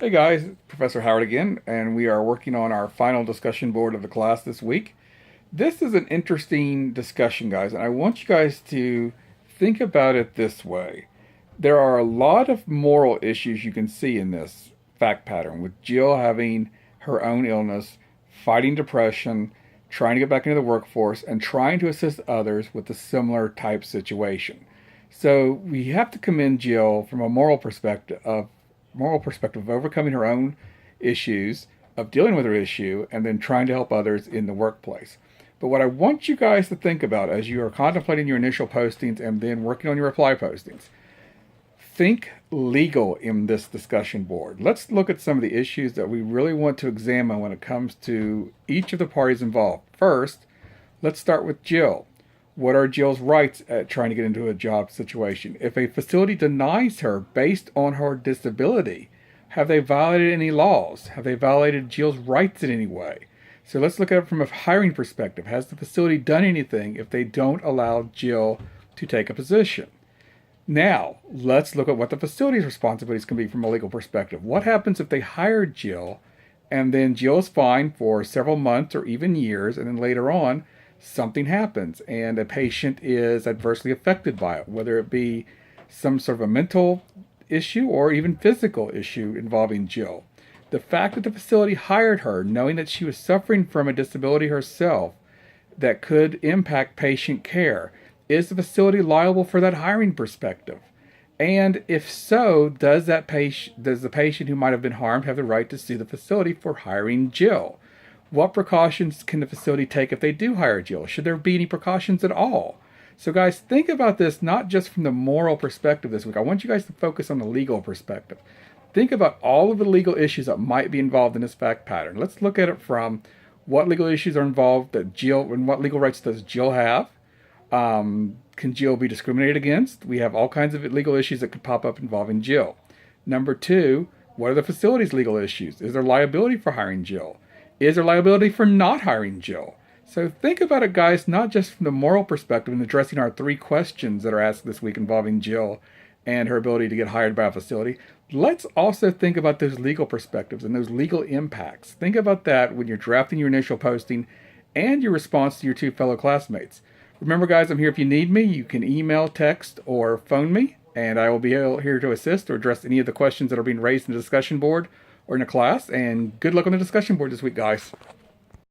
Hey guys, Professor Howard again, and we are working on our final discussion board of the class this week. This is an interesting discussion, guys, and I want you guys to think about it this way. There are a lot of moral issues you can see in this fact pattern, with Jill having her own illness, fighting depression, trying to get back into the workforce, and trying to assist others with a similar type situation. So we have to commend Jill from a moral perspective of overcoming her own issues, of dealing with her issue, and then trying to help others in the workplace. But what I want you guys to think about as you are contemplating your initial postings and then working on your reply postings, think legal in this discussion board. Let's look at some of the issues that we really want to examine when it comes to each of the parties involved. First, let's start with Jill. What are Jill's rights at trying to get into a job situation? If a facility denies her based on her disability, have they violated any laws? Have they violated Jill's rights in any way? So let's look at it from a hiring perspective. Has the facility done anything if they don't allow Jill to take a position? Now, let's look at what the facility's responsibilities can be from a legal perspective. What happens if they hire Jill and then Jill is fine for several months or even years, and then later on, something happens and a patient is adversely affected by it, whether it be some sort of a mental issue or even physical issue involving Jill? The fact that the facility hired her, knowing that she was suffering from a disability herself that could impact patient care, is the facility liable for that hiring perspective? And if so, does the patient who might have been harmed have the right to sue the facility for hiring Jill? What precautions can the facility take if they do hire Jill? Should there be any precautions at all? So guys, think about this not just from the moral perspective this week. I want you guys to focus on the legal perspective. Think about all of the legal issues that might be involved in this fact pattern. Let's look at it from what legal issues are involved that Jill, and what legal rights does Jill have? Can Jill be discriminated against? We have all kinds of legal issues that could pop up involving Jill. Number two, what are the facility's legal issues? Is there liability for hiring Jill? Is there liability for not hiring Jill? So think about it, guys, not just from the moral perspective and addressing our three questions that are asked this week involving Jill and her ability to get hired by a facility. Let's also think about those legal perspectives and those legal impacts. Think about that when you're drafting your initial posting and your response to your two fellow classmates. Remember, guys, I'm here if you need me. You can email, text, or phone me, and I will be here to assist or address any of the questions that are being raised in the discussion board or in a class. And good luck on the discussion board this week, guys.